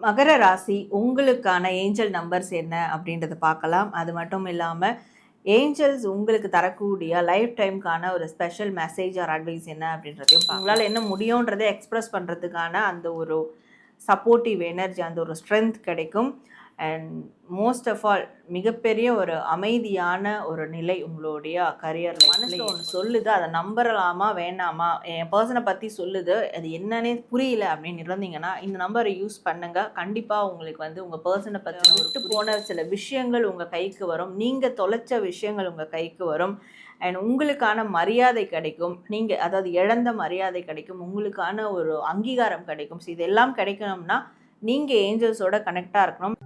மகர ராசி உங்களுக்கான angel numbers என்ன அப்படின்றத பார்க்கலாம். அது மட்டும் இல்லாமல் ஏஞ்சல்ஸ் உங்களுக்கு தரக்கூடிய லைஃப் டைம்க்கான ஒரு ஸ்பெஷல் மெசேஜ் ஆர் அட்வைஸ் என்ன அப்படின்றதையும் உங்களால் என்ன முடியுன்றதை எக்ஸ்ப்ரெஸ் பண்ணுறதுக்கான அந்த ஒரு சப்போர்ட்டிவ் எனர்ஜி, அந்த ஒரு ஸ்ட்ரென்த் கிடைக்கும். அண்ட் மோஸ்ட் ஆஃப் ஆல் மிகப்பெரிய ஒரு அமைதியான ஒரு நிலை உங்களுடைய கரியரில். மனசில் ஒன்று சொல்லுது, அதை நம்பலாமா வேண்டாமா, என் பர்சனை பற்றி சொல்லுது, அது என்னன்னே புரியல அப்படின்னு இருந்தீங்கன்னா இந்த நம்பரை யூஸ் பண்ணுங்கள். கண்டிப்பாக உங்களுக்கு வந்து உங்கள் பர்சனை பற்றி விட்டு போன சில விஷயங்கள் உங்கள் கைக்கு வரும், நீங்கள் தொலைச்ச விஷயங்கள் உங்கள் கைக்கு வரும். அண்ட் உங்களுக்கான மரியாதை கிடைக்கும், நீங்கள் அதாவது இழந்த மரியாதை கிடைக்கும், உங்களுக்கான ஒரு அங்கீகாரம் கிடைக்கும். ஸோ இதெல்லாம் கிடைக்கணும்னா நீங்கள் ஏஞ்சல்ஸோட கனெக்டாக இருக்கணும்.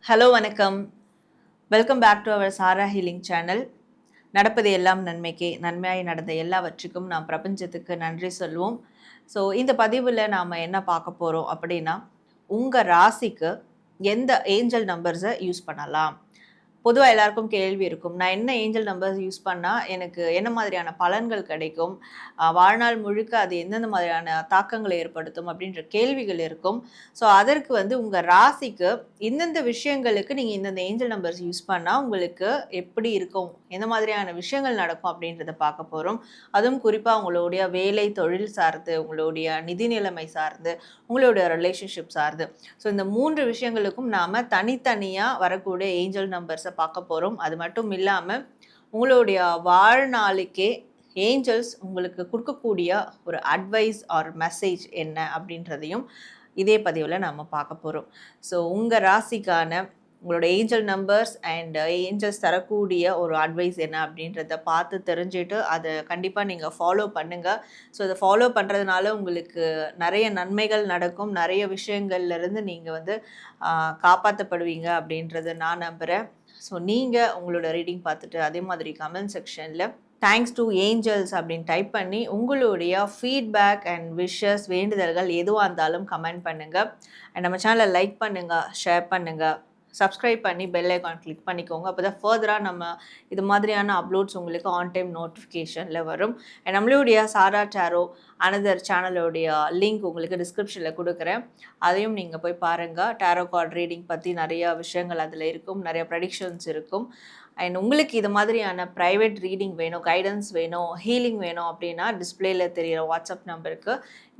ஹலோ, வணக்கம். Welcome back to our Sara healing channel. நடப்பது எல்லாம் நன்மைக்கே, நன்மையாய் நடந்த எல்லாவற்றுக்கும் நாம் பிரபஞ்சத்துக்கு நன்றி சொல்வோம். ஸோ இந்த பதிவில் நாம் என்ன பார்க்க போகிறோம் அப்படின்னா, உங்கள் ராசிக்கு எந்த ஏஞ்சல் நம்பர்ஸை யூஸ் பண்ணலாம். பொதுவாக எல்லாருக்கும் கேள்வி இருக்கும், நான் என்ன ஏஞ்சல் நம்பர்ஸ் யூஸ் பண்ணால் எனக்கு என்ன மாதிரியான பலன்கள் கிடைக்கும், வாழ்நாள் முழுக்க அது எந்தெந்த மாதிரியான தாக்கங்களை ஏற்படுத்தும் அப்படின்ற கேள்விகள் இருக்கும். ஸோ அதற்கு வந்து உங்கள் ராசிக்கு இந்தந்த விஷயங்களுக்கு நீங்கள் இந்தந்த ஏஞ்சல் நம்பர்ஸ் யூஸ் பண்ணால் உங்களுக்கு எப்படி இருக்கும், எந்த மாதிரியான விஷயங்கள் நடக்கும் அப்படின்றத பார்க்க போகிறோம். அதுவும் குறிப்பாக உங்களுடைய வேலை தொழில் சார்ந்து, உங்களுடைய நிதி நிலைமை சார்ந்து, உங்களுடைய ரிலேஷன்ஷிப் சார்ந்து. ஸோ இந்த 3 விஷயங்களுக்கும் நாம் தனித்தனியாக வரக்கூடிய ஏஞ்சல் நம்பர்ஸை பார்க்க போகிறோம். அது மட்டும் இல்லாமல் உங்களுடைய வாழ்நாளுக்கே ஏஞ்சல்ஸ் உங்களுக்கு கொடுக்கக்கூடிய ஒரு அட்வைஸ் ஆர் மெசேஜ் என்ன அப்படின்றதையும் இதே பதிவில் நாம் பார்க்க போகிறோம். ஸோ உங்கள் ராசிக்கான உங்களோட ஏஞ்சல் நம்பர்ஸ் அண்ட் ஏஞ்சல்ஸ் தரக்கூடிய ஒரு அட்வைஸ் என்ன அப்படின்றத பார்த்து தெரிஞ்சுட்டு அதை கண்டிப்பாக நீங்கள் ஃபாலோ பண்ணுங்கள். ஸோ அதை ஃபாலோ பண்ணுறதுனால உங்களுக்கு நிறைய நன்மைகள் நடக்கும், நிறைய விஷயங்கள்லேருந்து நீங்கள் வந்து காப்பாற்றப்படுவீங்க அப்படின்றத நான் நம்புகிறேன். ஸோ நீங்கள் உங்களோட ரீடிங் பார்த்துட்டு அதே மாதிரி கமெண்ட் செக்ஷனில் தேங்க்ஸ் டு ஏஞ்சல்ஸ் அப்படின்னு டைப் பண்ணி உங்களுடைய ஃபீட்பேக் அண்ட் விஷஸ், வேண்டுதல்கள் எதுவாக இருந்தாலும் கமெண்ட் பண்ணுங்கள். அண்ட் நம்ம சேனலை லைக் பண்ணுங்கள், ஷேர் பண்ணுங்கள், சப்ஸ்கிரைப் பண்ணி பெல் ஐக்கான் கிளிக் பண்ணிக்கோங்க. அப்போ தான் ஃபர்தராக நம்ம இது மாதிரியான அப்லோட்ஸ் உங்களுக்கு ஆன் டைம் நோட்டிஃபிகேஷனில் வரும். நம்மளுடைய சாரா டேரோ அனதர் சேனலோடைய லிங்க் உங்களுக்கு டிஸ்கிரிப்ஷனில் கொடுக்குறேன், அதையும் நீங்கள் போய் பாருங்கள். டேரோ கார்ட் ரீடிங் பற்றி நிறையா விஷயங்கள் அதில் இருக்கும், நிறைய ப்ரெடிக்ஷன்ஸ் இருக்கும். அண்ட் உங்களுக்கு இது மாதிரியான ப்ரைவேட் ரீடிங் வேணும், கைடன்ஸ் வேணும், ஹீலிங் வேணும் அப்படின்னா டிஸ்பிளேயில் தெரிகிற வாட்ஸ்அப் நம்பருக்கு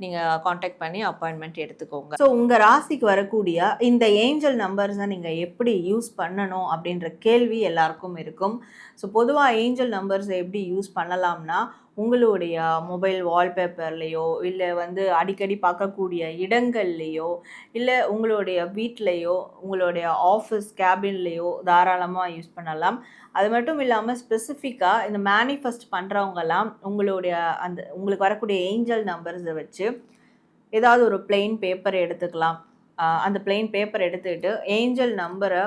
நீங்கள் காண்டாக்ட் பண்ணி அப்பாயின்மெண்ட் எடுத்துக்கோங்க. ஸோ உங்கள் ராசிக்கு வரக்கூடிய இந்த ஏஞ்சல் நம்பர்ஸை நீங்கள் எப்படி யூஸ் பண்ணணும் அப்படின்ற கேள்வி எல்லாருக்கும் இருக்கும். ஸோ பொதுவாக ஏஞ்சல் நம்பர்ஸை எப்படி யூஸ் பண்ணலாம்னா, உங்களுடைய மொபைல் வால்பேப்பர்லேயோ இல்லை வந்து அடிக்கடி பார்க்கக்கூடிய இடங்கள்லேயோ இல்லை உங்களுடைய வீட்லேயோ உங்களுடைய ஆஃபீஸ் கேபின்லேயோ தாராளமாக யூஸ் பண்ணலாம். அது மட்டும் இல்லாமல் ஸ்பெசிஃபிக்காக இந்த மேனிஃபெஸ்ட் பண்ணுறவங்கலாம் உங்களுடைய அந்த உங்களுக்கு வரக்கூடிய ஏஞ்சல் நம்பர்ஸை வச்சு ஏதாவது ஒரு பிளெயின் பேப்பர் எடுத்துக்கலாம். அந்த பிளெயின் பேப்பர் எடுத்துக்கிட்டு ஏஞ்சல் நம்பரை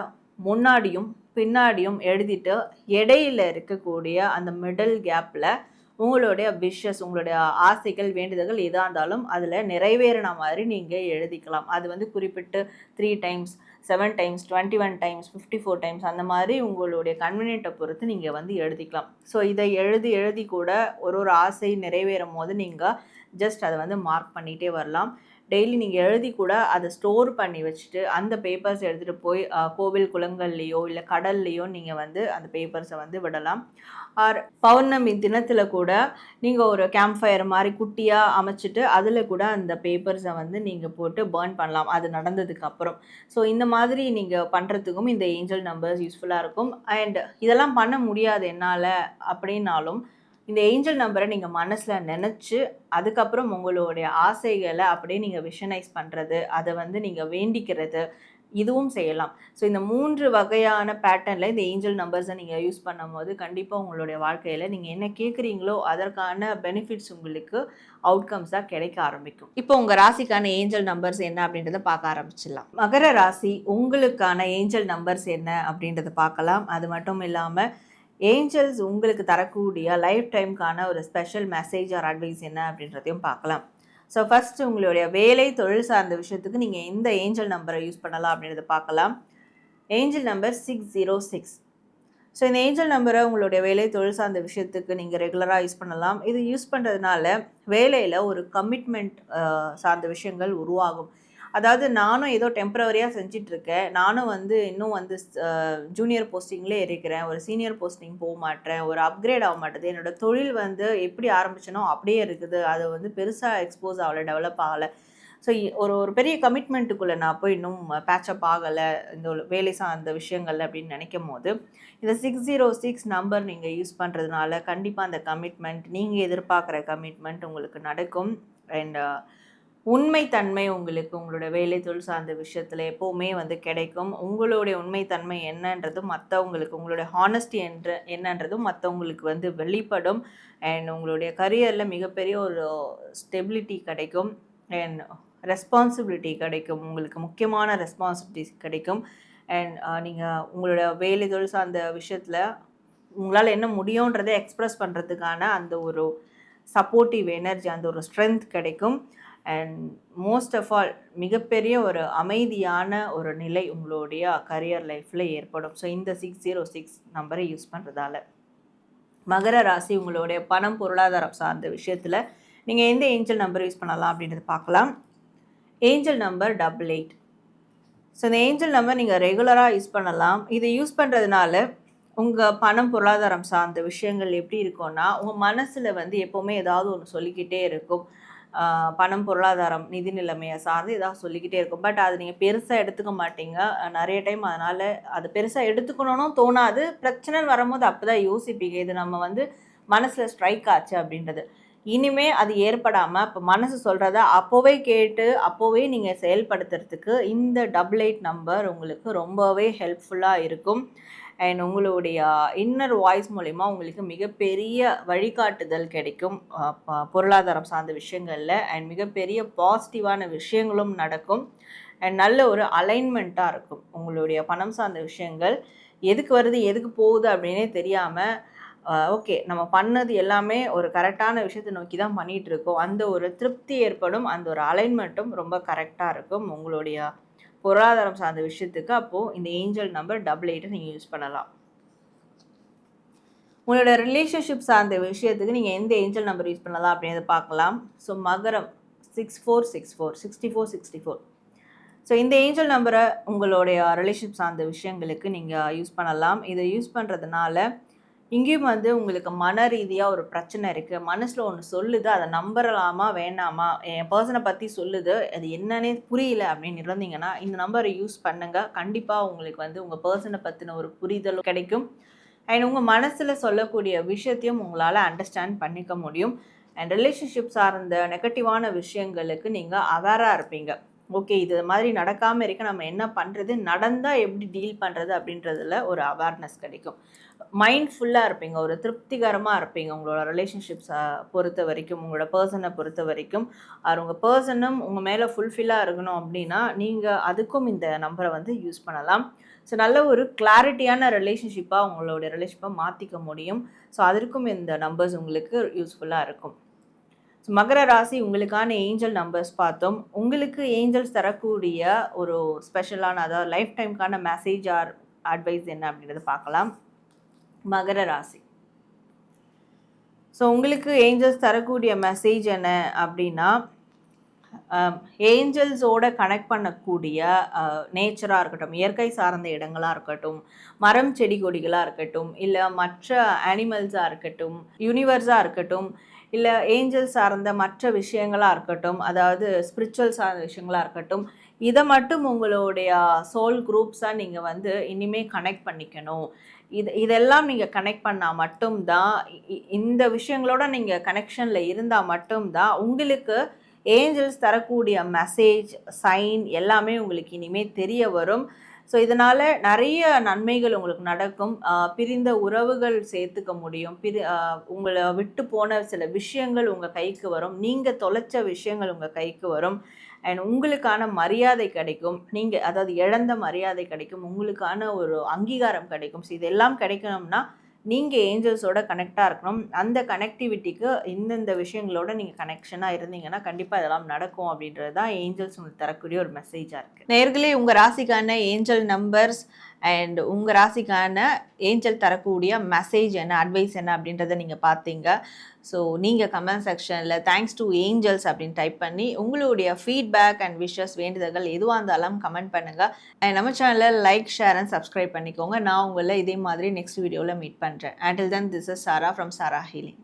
முன்னாடியும் பின்னாடியும் எழுதிட்டு இடையில இருக்கக்கூடிய அந்த மிடில் கேப்பில் உங்களுடைய விஷஸ், உங்களுடைய ஆசைகள், வேண்டுதல்கள் எதாக இருந்தாலும் அதில் நிறைவேறின மாதிரி நீங்கள் எழுதிக்கலாம். அது வந்து குறிப்பிட்டு 3 டைம்ஸ், 7 டைம்ஸ், 21 டைம்ஸ், 54 டைம்ஸ் அந்த மாதிரி உங்களுடைய கன்வீனியன்ட்டை பொறுத்து நீங்கள் வந்து எழுதிக்கலாம். ஸோ இதை எழுதி கூட ஒரு ஆசை நிறைவேறும் போது நீங்கள் ஜஸ்ட் அதை வந்து மார்க் பண்ணிகிட்டே வரலாம். டெய்லி நீங்கள் எழுதி கூட அதை ஸ்டோர் பண்ணி வச்சுட்டு அந்த பேப்பர்ஸ் எடுத்துகிட்டு போய் கோவில் குளங்கள்லேயோ இல்லை கடல்லையோ நீங்கள் வந்து அந்த பேப்பர்ஸை வந்து விடலாம். ஆர் பௌர்ணமி தினத்தில் கூட நீங்கள் ஒரு கேம்ப் ஃபயர் மாதிரி குட்டியாக அமைச்சிட்டு அதில் கூட அந்த பேப்பர்ஸை வந்து நீங்கள் போட்டு பர்ன் பண்ணலாம் அது நடந்ததுக்கப்புறம். ஸோ இந்த மாதிரி நீங்கள் பண்ணுறதுக்கும் இந்த ஏஞ்சல் நம்பர்ஸ் யூஸ்ஃபுல்லாக இருக்கும். அண்ட் இதெல்லாம் பண்ண முடியாது என்னால் அப்படின்னாலும் இந்த ஏஞ்சல் நம்பரை நீங்கள் மனசில் நினச்சி அதுக்கப்புறம் உங்களுடைய ஆசைகளை அப்படியே நீங்கள் விஷனைஸ் பண்ணுறது, அதை வந்து நீங்கள் வேண்டிக்கிறது, இதுவும் செய்யலாம். ஸோ இந்த 3 வகையான பேட்டர்னில் இந்த ஏஞ்சல் நம்பர்ஸை நீங்கள் யூஸ் பண்ணும் போது கண்டிப்பாக உங்களுடைய வாழ்க்கையில் நீங்கள் என்ன கேட்குறீங்களோ அதற்கான பெனிஃபிட்ஸ் உங்களுக்கு அவுட்கம்ஸாக கிடைக்க ஆரம்பிக்கும். இப்போ உங்கள் ராசிக்கான ஏஞ்சல் நம்பர்ஸ் என்ன அப்படின்றத பார்க்க ஆரம்பிச்சிடலாம். மகர ராசி உங்களுக்கான ஏஞ்சல் நம்பர்ஸ் என்ன அப்படின்றத பார்க்கலாம். அது மட்டும் இல்லாமல் ஏஞ்சல்ஸ் உங்களுக்கு தரக்கூடிய லைஃப் டைம்க்கான ஒரு ஸ்பெஷல் மெசேஜ் ஆர் அட்வைஸ் என்ன அப்படின்றதையும் பார்க்கலாம். ஸோ ஃபஸ்ட்டு உங்களுடைய வேலை தொழில் சார்ந்த விஷயத்துக்கு நீங்கள் எந்த ஏஞ்சல் நம்பரை யூஸ் பண்ணலாம் அப்படின்றத பார்க்கலாம். Angel number 606. ஸோ இந்த ஏஞ்சல் நம்பரை உங்களுடைய வேலை தொழில் சார்ந்த விஷயத்துக்கு நீங்கள் ரெகுலராக யூஸ் பண்ணலாம். இது யூஸ் பண்ணுறதுனால வேலையில் ஒரு கமிட்மெண்ட் சார்ந்த விஷயங்கள் உருவாகும். அதாவது நானும் ஏதோ டெம்பரவரியாக செஞ்சிட்ருக்கேன், நானும் இன்னும் ஜூனியர் போஸ்டிங்லேயே இருக்கிறேன், ஒரு சீனியர் போஸ்டிங் போக மாட்டேன், ஒரு அப்கிரேட் ஆக மாட்டேது, என்னோடய தொழில் எப்படி ஆரம்பிச்சனோ அப்படியே இருக்குது, அது பெருசாக எக்ஸ்போஸ் ஆகலை, டெவலப் ஆகலை. ஸோ ஒரு பெரிய கமிட்மெண்ட்டுக்குள்ளே நான் போய் இன்னும் பேட்சப் ஆகலை இந்த வேலை சார்ந்த விஷயங்கள் அப்படின்னு நினைக்கும் போது இந்த 606 நம்பர் நீங்கள் யூஸ் பண்ணுறதுனால கண்டிப்பாக அந்த கமிட்மெண்ட், நீங்கள் எதிர்பார்க்குற கமிட்மெண்ட் உங்களுக்கு நடக்கும். அண்ட் உண்மைத்தன்மை உங்களுக்கு உங்களோட வேலை தொழில் சார்ந்த விஷயத்தில் எப்போவுமே கிடைக்கும். உங்களுடைய உண்மைத்தன்மை என்னன்றதும் மற்றவங்களுக்கு, உங்களுடைய ஹானஸ்டி என்னன்றதும் மற்றவங்களுக்கு வெளிப்படும். அண்ட் உங்களுடைய கரியரில் மிகப்பெரிய ஒரு ஸ்டெபிலிட்டி கிடைக்கும். அண்ட் ரெஸ்பான்சிபிலிட்டி கிடைக்கும், உங்களுக்கு முக்கியமான ரெஸ்பான்சிபிலிட்டிஸ் கிடைக்கும். அண்ட் நீங்கள் உங்களோட வேலை தொழில் சார்ந்த விஷயத்தில் உங்களால் என்ன முடியுன்றதை எக்ஸ்ப்ரெஸ் பண்ணுறதுக்கான அந்த ஒரு சப்போர்ட்டிவ் எனர்ஜி, அந்த ஒரு ஸ்ட்ரென்த் கிடைக்கும். அண்ட் மோஸ்ட் ஆஃப் ஆல் மிகப்பெரிய ஒரு அமைதியான ஒரு நிலை உங்களுடைய கரியர் லைஃப்பில் ஏற்படும். ஸோ இந்த 606 நம்பரை யூஸ் பண்ணுறதால மகர ராசி உங்களுடைய பணம் பொருளாதாரம் சார்ந்த விஷயத்தில் நீங்கள் எந்த ஏஞ்சல் நம்பர் யூஸ் பண்ணலாம் அப்படின்றத பார்க்கலாம். Angel number 88. ஸோ இந்த ஏஞ்சல் நம்பர் நீங்கள் ரெகுலராக யூஸ் பண்ணலாம். இதை யூஸ் பண்ணுறதுனால உங்கள் பணம் பொருளாதாரம் சார்ந்த விஷயங்கள் எப்படி இருக்கும்னா, உங்கள் மனசில் எப்போவுமே ஏதாவது ஒன்று சொல்லிக்கிட்டே இருக்கும். பணம் பொருளாதாரம் நிதி நிலைமையை சார்ந்து ஏதாவது சொல்லிக்கிட்டே இருக்கும். பட் அது நீங்கள் பெருசாக எடுத்துக்க மாட்டீங்க நிறைய டைம். அதனால் அது பெருசாக எடுத்துக்கணும்னு தோணாது. பிரச்சனைன்னு வரும்போது அப்போ தான் யோசிப்பீங்க, இது நம்ம மனசில் ஸ்ட்ரைக் ஆச்சு அப்படின்றது. இனிமே அது ஏற்படாமல் இப்போ மனசு சொல்கிறத அப்போவே கேட்டு அப்போவே நீங்கள் செயல்படுத்துறதுக்கு இந்த 88 நம்பர் உங்களுக்கு ரொம்பவே ஹெல்ப்ஃபுல்லாக இருக்கும். அண்ட் உங்களுடைய இன்னர் வாய்ஸ் மூலிமா உங்களுக்கு மிகப்பெரிய வழிகாட்டுதல் கிடைக்கும் பொருளாதாரம் சார்ந்த விஷயங்களில். அண்ட் மிகப்பெரிய பாசிட்டிவான விஷயங்களும் நடக்கும். அண்ட் நல்ல ஒரு அலைன்மெண்ட்டாக இருக்கும். உங்களுடைய பணம் சார்ந்த விஷயங்கள் எதுக்கு வருது எதுக்கு போகுது அப்படின்னே தெரியாமல், ஓகே நம்ம பண்ணது எல்லாமே ஒரு கரெக்டான விஷயத்தை நோக்கி தான் பண்ணிகிட்ருக்கோம், அந்த ஒரு திருப்தி ஏற்படும். அந்த ஒரு அலைன்மெண்ட்டும் ரொம்ப கரெக்டாக இருக்கும் உங்களுடைய பொருளாதாரம் சார்ந்த விஷயத்துக்கு. அப்போது இந்த ஏஞ்சல் நம்பர் 88 நீங்கள் யூஸ் பண்ணலாம். உங்களோட ரிலேஷன்ஷிப் சார்ந்த விஷயத்துக்கு நீங்கள் எந்த ஏஞ்சல் நம்பர் யூஸ் பண்ணலாம் அப்படின்றத பார்க்கலாம். ஸோ மகரம் 6464 6464. ஸோ இந்த ஏஞ்சல் நம்பரை உங்களுடைய ரிலேஷன்ஷிப் சார்ந்த விஷயங்களுக்கு நீங்கள் யூஸ் பண்ணலாம். இதை யூஸ் பண்ணுறதுனால இங்கேயும் உங்களுக்கு மன ரீதியாக ஒரு பிரச்சனை இருக்குது, மனசில் ஒன்று சொல்லுது, அதை நம்பலாமா வேணாமா, என் பர்சனை பற்றி சொல்லுது, அது என்னன்னே புரியல அப்படின்னு இருந்தீங்கன்னா இந்த நம்பரை யூஸ் பண்ணுங்கள். கண்டிப்பாக உங்களுக்கு உங்கள் பர்சனை பற்றின ஒரு புரிதல் கிடைக்கும். அண்ட் உங்கள் மனசில் சொல்லக்கூடிய விஷயத்தையும் உங்களால் அண்டர்ஸ்டாண்ட் பண்ணிக்க முடியும். அண்ட் ரிலேஷன்ஷிப் சார்ந்த நெகட்டிவான விஷயங்களுக்கு நீங்கள் அவேராக இருப்பீங்க. ஓகே இது மாதிரி நடக்காமல் இருக்க நம்ம என்ன பண்ணுறது, நடந்தால் எப்படி டீல் பண்ணுறது அப்படின்றதுல ஒரு அவேர்னஸ் கிடைக்கும். மைண்ட்ஃபுல்லாக இருப்பீங்க, ஒரு திருப்திகரமாக இருப்பீங்க உங்களோட ரிலேஷன்ஷிப்ஸை பொறுத்த வரைக்கும், உங்களோட பர்சனை பொறுத்த வரைக்கும். உங்கள் பர்சனும் உங்கள் மேலே ஃபுல்ஃபில்லாக இருக்கணும் அப்படின்னா நீங்கள் அதுக்கும் இந்த நம்பரை யூஸ் பண்ணலாம். ஸோ நல்ல ஒரு கிளாரிட்டியான ரிலேஷன்ஷிப்பாக உங்களோட ரிலேஷன்ஷிப்பை மாற்றிக்க முடியும். ஸோ அதற்கும் இந்த நம்பர்ஸ் உங்களுக்கு யூஸ்ஃபுல்லாக இருக்கும். ஸோ மகர ராசி உங்களுக்கான ஏஞ்சல் நம்பர்ஸ் பார்த்தோம். உங்களுக்கு ஏஞ்சல்ஸ் தரக்கூடிய ஒரு ஸ்பெஷலான, அதாவது லைஃப் டைமுக்கான மெசேஜ் ஆர் அட்வைஸ் என்ன அப்படின்றத பார்க்கலாம். மகர ராசி, ஸோ உங்களுக்கு ஏஞ்சல்ஸ் தரக்கூடிய மெசேஜ் என்ன அப்படின்னா, ஏஞ்சல்ஸோட கனெக்ட் பண்ணக்கூடிய நேச்சராக இருக்கட்டும், இயற்கை சார்ந்த இடங்களாக இருக்கட்டும், மரம் செடி கொடிகளாக இருக்கட்டும், இல்லை மற்ற அனிமல்ஸாக இருக்கட்டும், யூனிவர்ஸாக இருக்கட்டும், இல்லை ஏஞ்சல் சார்ந்த மற்ற விஷயங்களாக இருக்கட்டும், அதாவது ஸ்பிரிச்சுவல் சார்ந்த விஷயங்களாக இருக்கட்டும், இதை மட்டும் உங்களுடைய சோல் குரூப்ஸாக நீங்கள் இனிமேல் கனெக்ட் பண்ணிக்கணும். இதெல்லாம் நீங்கள் கனெக்ட் பண்ணால் மட்டும்தான், இந்த விஷயங்களோட நீங்கள் கனெக்ஷனில் இருந்தால் மட்டும்தான் உங்களுக்கு ஏஞ்சல்ஸ் தரக்கூடிய மெசேஜ், சைன் எல்லாமே உங்களுக்கு இனிமேல் தெரிய வரும். ஸோ இதனால் நிறைய நன்மைகள் உங்களுக்கு நடக்கும். பிரிந்த உறவுகள் சேர்த்துக்க முடியும். உங்களை விட்டு போன சில விஷயங்கள் உங்கள் கைக்கு வரும். நீங்கள் தொலைச்ச விஷயங்கள் உங்கள் கைக்கு வரும். அண்ட் உங்களுக்கான மரியாதை கிடைக்கும். அதாவது இழந்த மரியாதை கிடைக்கும். உங்களுக்கான ஒரு அங்கீகாரம் கிடைக்கும். ஸோ இதெல்லாம் கிடைக்கணும்னா நீங்கள் ஏஞ்சல்ஸோட கனெக்டாக இருக்கணும். அந்த கனெக்டிவிட்டிக்கு இந்தந்த விஷயங்களோட நீங்கள் கனெக்ஷனாக இருந்தீங்கன்னா கண்டிப்பாக இதெல்லாம் நடக்கும் அப்படின்றது தான் ஏஞ்சல்ஸ் உங்களுக்கு தரக்கூடிய ஒரு மெசேஜாக இருக்குது. நேர்களே, உங்கள் ராசிக்கான ஏஞ்சல் நம்பர்ஸ் அண்ட் உங்கள் ராசிக்கான ஏஞ்சல் தரக்கூடிய மெசேஜ் என்ன, அட்வைஸ் என்ன அப்படின்றத நீங்கள் பார்த்தீங்க. ஸோ நீங்கள் கமெண்ட் செக்ஷனில் தேங்க்ஸ் டு ஏஞ்சல்ஸ் அப்படின்னு டைப் பண்ணி உங்களுடைய ஃபீட்பேக் அண்ட் விஷஸ் வேண்டுதல்கள் எதுவாக இருந்தாலும் கமெண்ட் பண்ணுங்கள். அண்ட் நம்ம சேனலில் லைக், ஷேர் அண்ட் சப்ஸ்கிரைப் பண்ணிக்கோங்க. நான் உங்களை இதே மாதிரி நெக்ஸ்ட் வீடியோவில் மீட் பண்ணுறேன். Until then, this is Sarah from Sarah Healing.